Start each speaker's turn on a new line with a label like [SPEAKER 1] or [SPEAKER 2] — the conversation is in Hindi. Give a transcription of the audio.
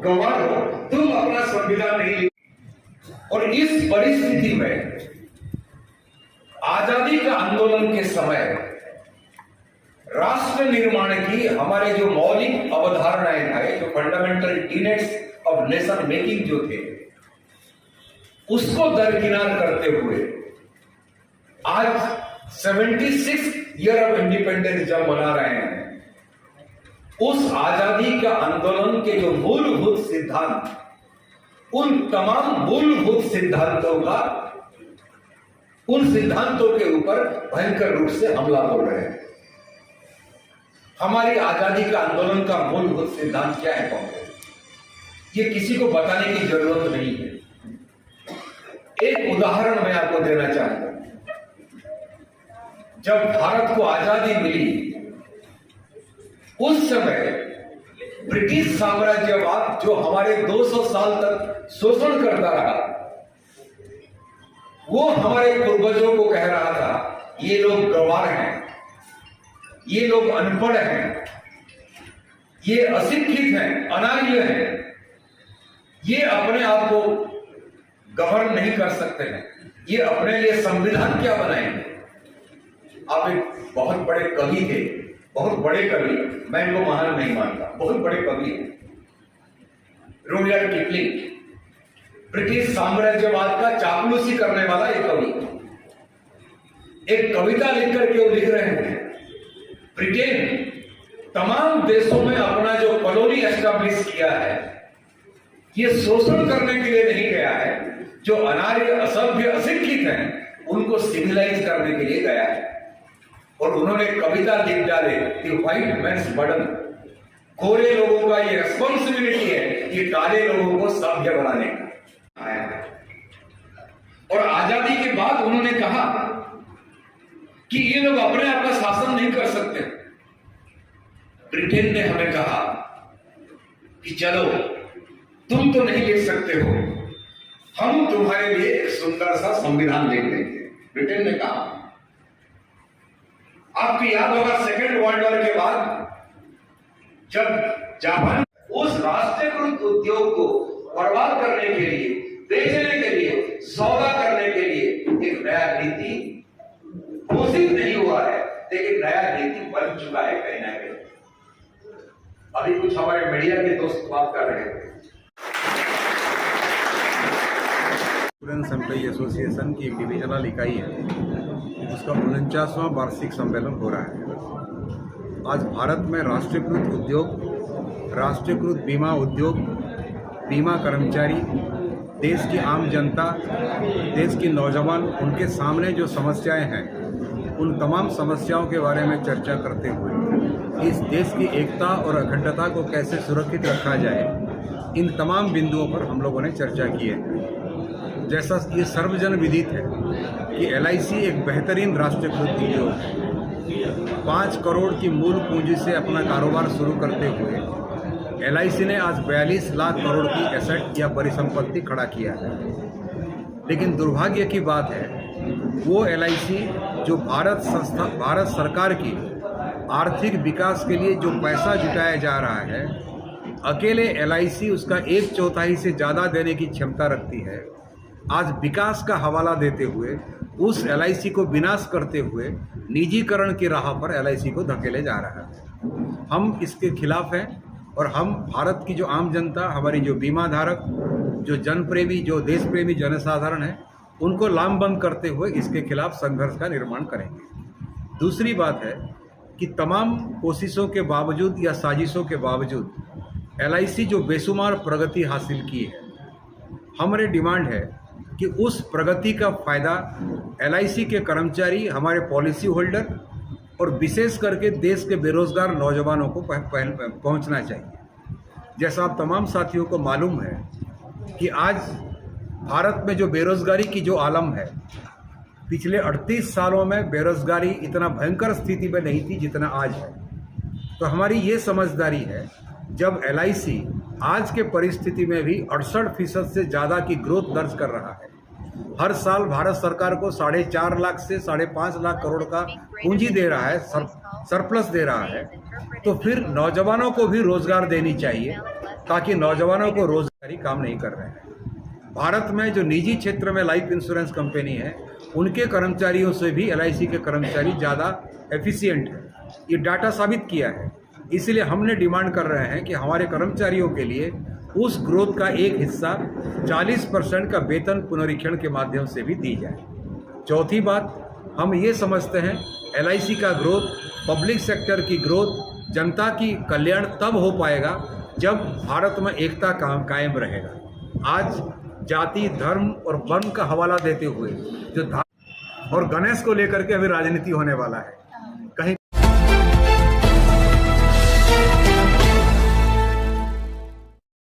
[SPEAKER 1] गंवार हो, तुम अपना संविधान नहीं लिख। और इस परिस्थिति में आजादी का आंदोलन के समय राष्ट्र निर्माण की हमारे जो मौलिक अवधारणाएं थे, जो fundamental tenets of nation making जो थे, उसको दरकिनार करते हुए आज 76 ईयर ऑफ इंडिपेंडेंस जब मना रहे हैं, उस आजादी का आंदोलन के जो मूलभूत सिद्धांत, उन तमाम मूलभूत सिद्धांतों का, उन सिद्धांतों के ऊपर भयंकर रूप से हमला हो रहे हैं। हमारी आजादी का आंदोलन का मूलभूत सिद्धांत क्या है कांग्रेस, ये किसी को बताने की जरूरत नहीं है। एक उदाहरण मैं आपको देना चाहूंगा। जब भारत को आजादी मिली, उस समय ब्रिटिश साम्राज्यवाद जो हमारे 200 साल तक शोषण करता रहा, वो हमारे पूर्वजों को कह रहा था ये लोग गंवार हैं, ये लोग अनपढ़ हैं, ये अशिक्षित हैं, अनार्य हैं, ये अपने आप को गवर्न नहीं कर सकते हैं, ये अपने लिए संविधान क्या बनाएंगे। आप एक बहुत बड़े कवि थे, बहुत बड़े कवि, मैं इनको महान नहीं मानता, बहुत बड़े कवि हैं, रुडयार्ड किपलिंग, ब्रिटिश साम्राज्यवाद का चापलूसी करने वाला एक कवि, एक कविता लिखकर के वो लिख रहे हैं, ब्रिटेन तमाम देशों में अपना जो कॉलोनी एस्टैब्लिश किया है, ये शोषण करने के लिए नहीं गया है, जो अनार्य, असभ्य, अशिक्षित हैं उनको सिविलाइज करने के लिए गया है। और उन्होंने कविता लिख डाले कि व्हाइट मैन्स बर्डन, गोरे लोगों का ये रिस्पॉन्सिबिलिटी है कि काले लोगों को सभ्य बनाने का आया है। और आजादी के बाद उन्होंने कहा कि ये लोग अपने आप का शासन नहीं कर सकते। ब्रिटेन ने हमें कहा कि चलो तुम तो नहीं लिख सकते हो, हम तुम्हारे लिए एक सुंदर सा संविधान लिख देंगे। ब्रिटेन ने कहा। आपको याद होगा सेकेंड वर्ल्ड वॉर के बाद जब जापान उस राष्ट्रीयकृत उद्योग को बर्बाद करने के लिए, बेचने के लिए, सौदा करने के लिए एक नया नीति घोषित नहीं हुआ है, लेकिन नया नीति बन चुका है कहीं ना कहीं। अभी कुछ हमारे मीडिया के दोस्त बात कर रहे थे।
[SPEAKER 2] स्टूडेंट्स एम्प्लॉई एसोसिएशन की एक डिविजनल इकाई है, उसका 49वां वार्षिक सम्मेलन हो रहा है। आज भारत में राष्ट्रीयकृत उद्योग, राष्ट्रीयकृत बीमा उद्योग, बीमा कर्मचारी, देश की आम जनता, देश की नौजवान, उनके सामने जो समस्याएं हैं, उन तमाम समस्याओं के बारे में चर्चा करते हुए इस देश की एकता और अखंडता को कैसे सुरक्षित रखा जाए, इन तमाम बिंदुओं पर हम लोगों ने चर्चा की है। जैसा ये सर्वजन विदित है कि LIC एक बेहतरीन राष्ट्रीयकृत उद्योग है। 5 करोड़ की मूल पूंजी से अपना कारोबार शुरू करते हुए LIC ने आज 42 लाख करोड़ की एसेट या परिसंपत्ति खड़ा किया है। लेकिन दुर्भाग्य की बात है, वो LIC जो भारत सरकार की आर्थिक विकास के लिए जो पैसा जुटाया जा रहा है, अकेले LIC उसका 1/4 से ज़्यादा देने की क्षमता रखती है। आज विकास का हवाला देते हुए उस LIC को विनाश करते हुए निजीकरण की राह पर LIC को धकेले जा रहा है। हम इसके खिलाफ हैं और हम भारत की जो आम जनता, हमारी जो बीमा धारक, जो जनप्रेमी, जो देश प्रेमी जनसाधारण है, उनको लामबंद करते हुए इसके खिलाफ संघर्ष का निर्माण करेंगे। दूसरी बात है कि तमाम कोशिशों के बावजूद या साजिशों के बावजूद LIC जो बेशुमार प्रगति हासिल की है, हमारी डिमांड है कि उस प्रगति का फ़ायदा LIC के कर्मचारी, हमारे पॉलिसी होल्डर और विशेष करके देश के बेरोजगार नौजवानों को पहुंचना चाहिए। जैसा आप तमाम साथियों को मालूम है कि आज भारत में जो बेरोजगारी की जो आलम है, पिछले 38 सालों में बेरोजगारी इतना भयंकर स्थिति में नहीं थी जितना आज है। तो हमारी ये समझदारी है, जब LIC आज के परिस्थिति में भी 68% से ज़्यादा की ग्रोथ दर्ज कर रहा है, हर साल भारत सरकार को 4.5 लाख से 5.5 लाख करोड़ का पूंजी दे रहा है, सरप्लस दे रहा है, तो फिर नौजवानों को भी रोजगार देनी चाहिए ताकि नौजवानों को रोजगारी काम नहीं कर रहे हैं। भारत में जो निजी क्षेत्र में लाइफ इंश्योरेंस कंपनी है, उनके कर्मचारियों से भी LIC के कर्मचारी ज़्यादा एफिशिएंट है। ये डाटा साबित किया है। इसलिए हमने डिमांड कर रहे हैं कि हमारे कर्मचारियों के लिए उस ग्रोथ का एक हिस्सा 40% का वेतन पुनरीक्षण के माध्यम से भी दी जाए। चौथी बात, हम ये समझते हैं LIC का ग्रोथ, पब्लिक सेक्टर की ग्रोथ, जनता की कल्याण तब हो पाएगा जब भारत में एकता कायम रहेगा। आज जाति, धर्म और वर्ण का हवाला देते हुए जो और गणेश को लेकर के अभी राजनीति होने वाला है, कहीं